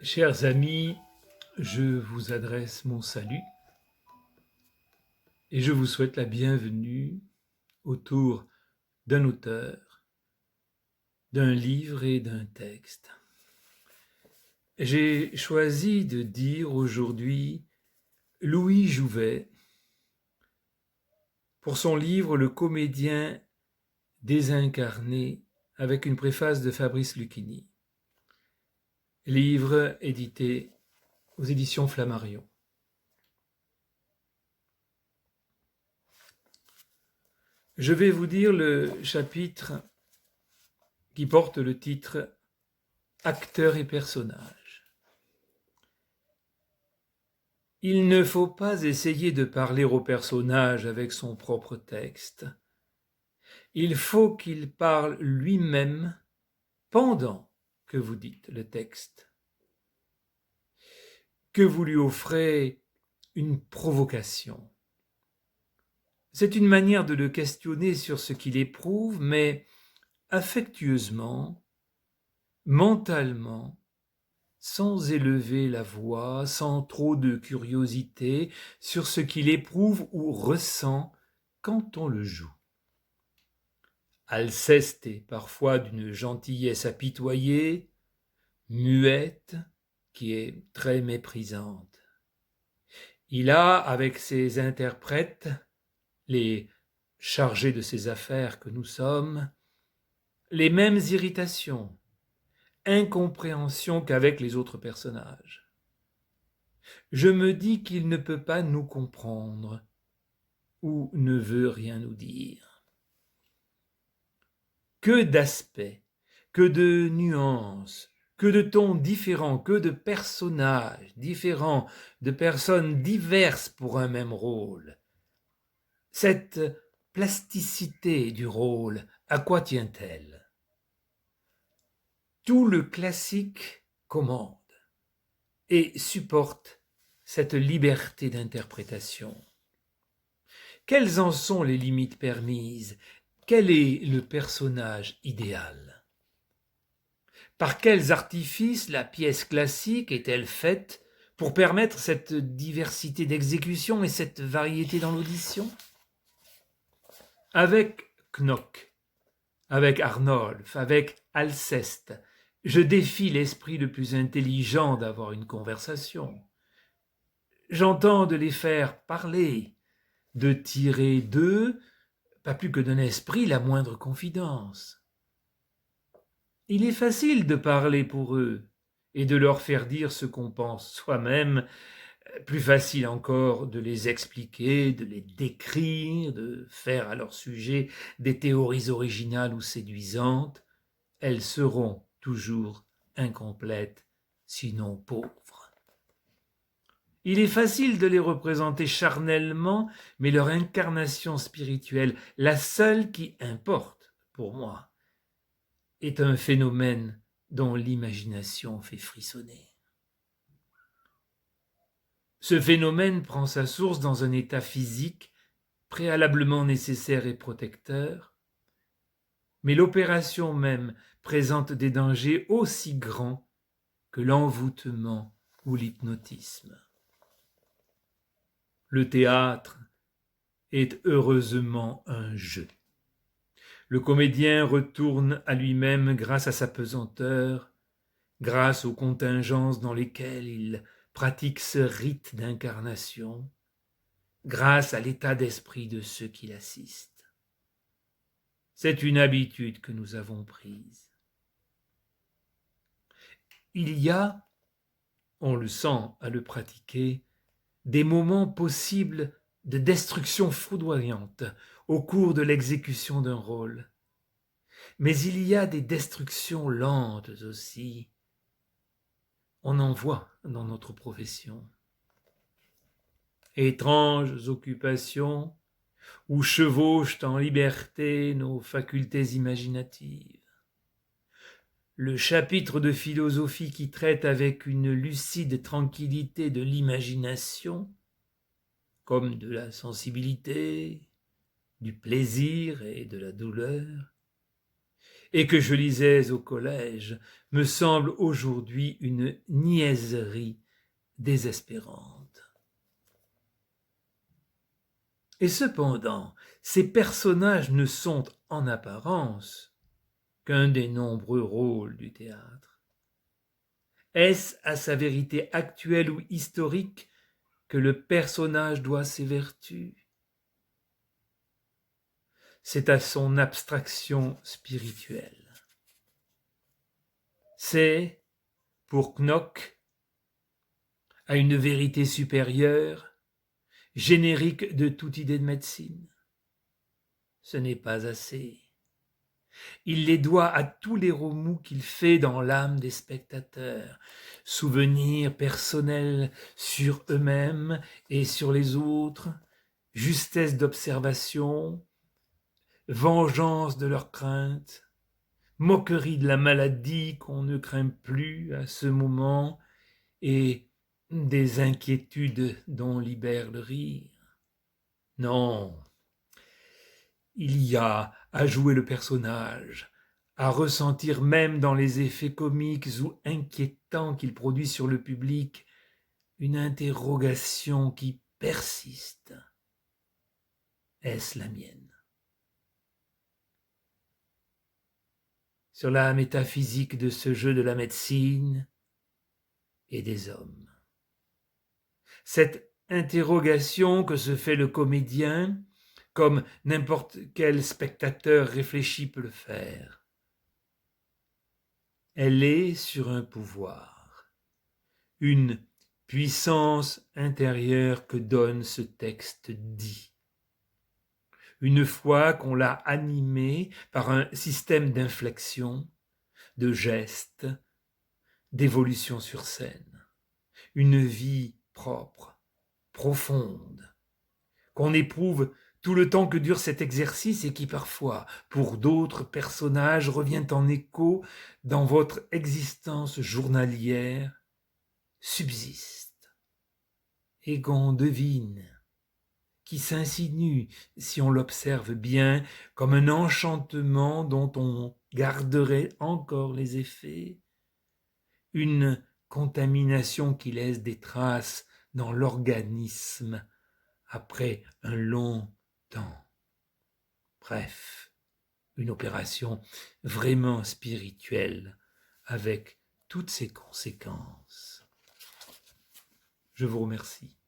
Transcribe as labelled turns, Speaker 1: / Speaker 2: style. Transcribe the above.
Speaker 1: Chers amis, je vous adresse mon salut et je vous souhaite la bienvenue autour d'un auteur, d'un livre et d'un texte. J'ai choisi de dire aujourd'hui Louis Jouvet pour son livre Le comédien désincarné avec une préface de Fabrice Lucchini. Livre édité aux éditions Flammarion. Je vais vous dire le chapitre qui porte le titre « Acteurs et personnages ». Il ne faut pas essayer de parler au personnage avec son propre texte. Il faut qu'il parle lui-même pendant que vous dites le texte, que vous lui offrez une provocation. C'est une manière de le questionner sur ce qu'il éprouve, mais affectueusement, mentalement, sans élever la voix, sans trop de curiosité sur ce qu'il éprouve ou ressent quand on le joue. Alceste est parfois d'une gentillesse apitoyée, muette, qui est très méprisante. Il a, avec ses interprètes, les chargés de ses affaires que nous sommes, les mêmes irritations, incompréhensions qu'avec les autres personnages. Je me dis qu'il ne peut pas nous comprendre ou ne veut rien nous dire. Que d'aspects, que de nuances, que de tons différents, que de personnages différents, de personnes diverses pour un même rôle. Cette plasticité du rôle, à quoi tient-elle? Tout le classique commande et supporte cette liberté d'interprétation. Quelles en sont les limites permises? Quel est le personnage idéal? Par quels artifices la pièce classique est-elle faite pour permettre cette diversité d'exécution et cette variété dans l'audition? Avec Knock, avec Arnolphe, avec Alceste, je défie l'esprit le plus intelligent d'avoir une conversation. J'entends de les faire parler, de tirer d'eux, pas plus que d'un esprit, la moindre confidence. Il est facile de parler pour eux et de leur faire dire ce qu'on pense soi-même, plus facile encore de les expliquer, de les décrire, de faire à leur sujet des théories originales ou séduisantes. Elles seront toujours incomplètes, sinon pauvres. Il est facile de les représenter charnellement, mais leur incarnation spirituelle, la seule qui importe pour moi, est un phénomène dont l'imagination fait frissonner. Ce phénomène prend sa source dans un état physique préalablement nécessaire et protecteur, mais l'opération même présente des dangers aussi grands que l'envoûtement ou l'hypnotisme. Le théâtre est heureusement un jeu. Le comédien retourne à lui-même grâce à sa pesanteur, grâce aux contingences dans lesquelles il pratique ce rite d'incarnation, grâce à l'état d'esprit de ceux qui l'assistent. C'est une habitude que nous avons prise. Il y a, on le sent à le pratiquer, des moments possibles de destruction foudroyante au cours de l'exécution d'un rôle. Mais il y a des destructions lentes aussi. On en voit dans notre profession. Étranges occupations où chevauchent en liberté nos facultés imaginatives. Le chapitre de philosophie qui traite avec une lucide tranquillité de l'imagination, comme de la sensibilité, du plaisir et de la douleur, et que je lisais au collège me semble aujourd'hui une niaiserie désespérante. Et cependant, ces personnages ne sont en apparence qu'un des nombreux rôles du théâtre. Est-ce à sa vérité actuelle ou historique que le personnage doit ses vertus? C'est à son abstraction spirituelle. C'est, pour Knock, à une vérité supérieure, générique de toute idée de médecine. Ce n'est pas assez. Il les doit à tous les remous qu'il fait dans l'âme des spectateurs, souvenirs personnels sur eux-mêmes et sur les autres, justesse d'observation, vengeance de leurs craintes, moquerie de la maladie qu'on ne craint plus à ce moment et des inquiétudes dont libère le rire. Non, il y a à jouer le personnage, à ressentir même dans les effets comiques ou inquiétants qu'il produit sur le public une interrogation qui persiste. Est-ce la mienne? Sur la métaphysique de ce jeu de la médecine et des hommes. Cette interrogation que se fait le comédien, comme n'importe quel spectateur réfléchi peut le faire. Elle est sur un pouvoir, une puissance intérieure que donne ce texte dit. Une fois qu'on l'a animé par un système d'inflexion, de gestes, d'évolution sur scène, une vie propre, profonde, qu'on éprouve tout le temps que dure cet exercice et qui parfois, pour d'autres personnages, revient en écho dans votre existence journalière, subsiste, et qu'on devine, qui s'insinue, si on l'observe bien, comme un enchantement dont on garderait encore les effets, une contamination qui laisse des traces dans l'organisme après un long temps. Bref, une opération vraiment spirituelle avec toutes ses conséquences. Je vous remercie.